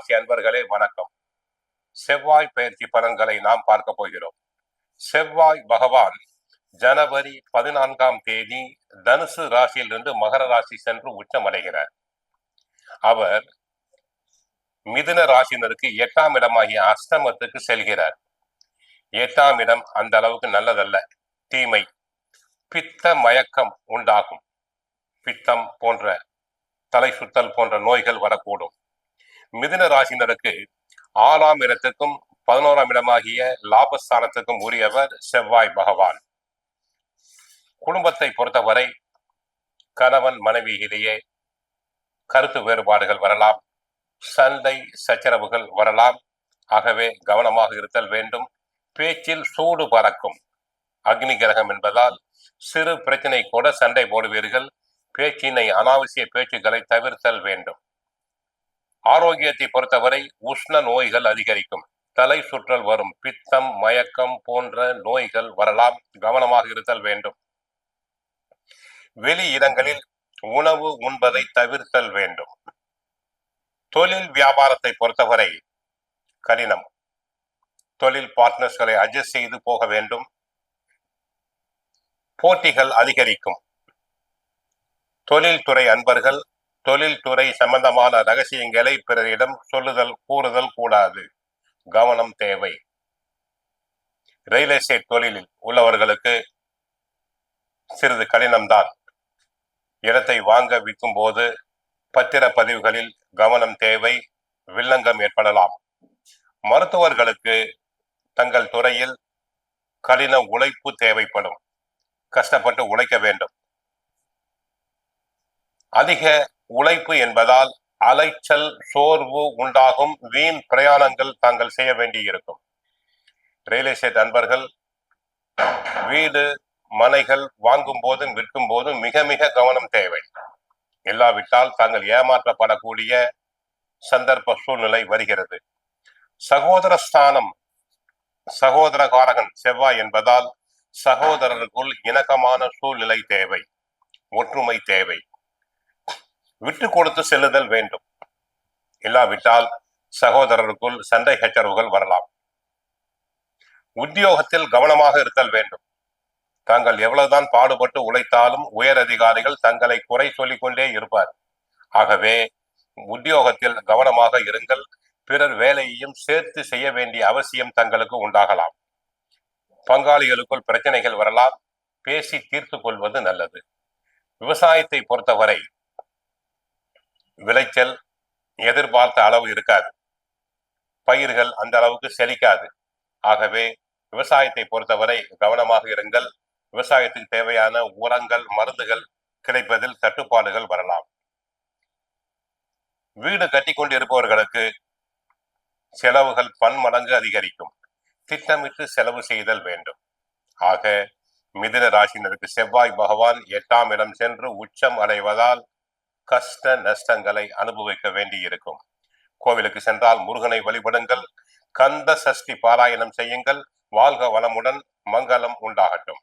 ராசி அன்பர்களே வணக்கம். செவ்வாய் பயிற்சி பலன்களை நாம் பார்க்க போகிறோம். செவ்வாய் பகவான் ஜனவரி 14ஆம் தேதி தனுசு ராசியிலிருந்து மகர ராசி சென்று உச்சமடைகிறார். அவர் மிதுன ராசினருக்கு 8ஆம் இடமாகிய அஷ்டமத்துக்கு செல்கிறார். 8ஆம் இடம் அந்த அளவுக்கு நல்லதல்ல, தீமை. பித்த மயக்கம் உண்டாகும். பித்தம் போன்ற தலை சுத்தல் போன்ற நோய்கள் வரக்கூடும். மிதுன ராசினருக்கு 6ஆம் இடத்துக்கும் 11ஆம் இடமாகிய லாபஸ்தானத்துக்கும் உரியவர் செவ்வாய் பகவான். குடும்பத்தை பொறுத்தவரை கணவன் மனைவியிலேயே கருத்து வேறுபாடுகள் வரலாம், சண்டை சச்சரவுகள் வரலாம். ஆகவே கவனமாக இருத்தல் வேண்டும். பேச்சில் சூடு பறக்கும். அக்னி கிரகம் என்பதால் சிறு பிரச்சனை கூட சண்டை போடுவீர்கள். பேச்சினை அனாவசிய பேச்சுக்களை தவிர்த்தல் வேண்டும். ஆரோக்கியத்தை பொறுத்தவரை உஷ்ண நோய்கள் அதிகரிக்கும். தலை சுற்றல் வரும். பித்தம் மயக்கம் போன்ற நோய்கள் வரலாம். கவனமாக இருத்தல் வேண்டும். வெளி இடங்களில் உணவு உண்பதை தவிர்த்தல் வேண்டும். தொழில் வியாபாரத்தை பொறுத்தவரை கடினம். தொழில் பார்ட்னர்ஸ்களை அட்ஜஸ்ட் செய்து போக வேண்டும். போட்டிகள் அதிகரிக்கும். தொழில்துறை அன்பர்கள் தொழில்துறை சம்பந்தமான ரகசியங்களை பிறரிடம் சொல்லுதல் கூறுதல் கூடாது. கவனம் தேவை. ரியல் எஸ்டேட் தொழிலில் உள்ளவர்களுக்கு சிறிது கடினம்தான். இடத்தை வாங்க விற்கும் போது பத்திரப்பதிவுகளில் கவனம் தேவை. வில்லங்கம் ஏற்படலாம். மருத்துவர்களுக்கு தங்கள் துறையில் கடின உழைப்பு தேவைப்படும். கஷ்டப்பட்டு உழைக்க வேண்டும். அதிக உழைப்பு என்பதால் அலைச்சல் சோர்வு உண்டாகும். வீண் பிரயாணங்கள் தாங்கள் செய்ய வேண்டி இருக்கும். ரியல் எஸ்டேட் அன்பர்கள் வீடு மனைகள் வாங்கும் போதும் விற்கும் போதும் மிக மிக கவனம் தேவை. இல்லாவிட்டால் தாங்கள் ஏமாற்றப்படக்கூடிய சந்தர்ப்ப சூழ்நிலை வருகிறது. சகோதர ஸ்தானம் சகோதரகாரகன் செவ்வாய் என்பதால் சகோதரருக்குள் இணக்கமான சூழ்நிலை தேவை. ஒற்றுமை தேவை. விட்டு கொடுத்து செல்லுதல் வேண்டும். இல்லாவிட்டால் சகோதரருக்குள் சண்டை சச்சரவுகள் வரலாம். உத்தியோகத்தில் கவனமாக இருத்தல் வேண்டும். தாங்கள் எவ்வளவுதான் பாடுபட்டு உழைத்தாலும் உயர் அதிகாரிகள் தங்களை குறை சொல்லிக் கொண்டே இருப்பார். ஆகவே உத்தியோகத்தில் கவனமாக இருங்கள். பிறர் வேலையையும் சேர்த்து செய்ய வேண்டிய அவசியம் தங்களுக்கு உண்டாகலாம். பங்காளிகளுக்குள் பிரச்சனைகள் வரலாம். பேசி தீர்த்து கொள்வது நல்லது. விவசாயத்தை பொறுத்தவரை விளைச்சல் எதிர்பார்த்த அளவு இருக்காது. பயிர்கள் அந்த அளவுக்கு செழிக்காது. ஆகவே விவசாயத்தை பொறுத்தவரை கவனமாக இருங்கள். விவசாயத்துக்கு தேவையான உரங்கள் மருந்துகள் கிடைப்பதில் தட்டுப்பாடுகள் வரலாம். வீடு கட்டி கொண்டிருப்பவர்களுக்கு செலவுகள் பன்மடங்கு அதிகரிக்கும். திட்டமிட்டு செலவு செய்தல் வேண்டும். ஆக மிதுன ராசினருக்கு செவ்வாய் பகவான் 8ஆம் இடம் சென்று உச்சம் அடைவதால் கஷ்ட நஷ்டங்களை அனுபவிக்க வேண்டி இருக்கும். கோவிலுக்கு சென்றால் முருகனை வழிபடுங்கள். கந்த சஷ்டி பாராயணம் செய்யுங்கள். வாழ்க வளமுடன். மங்களம் உண்டாகட்டும்.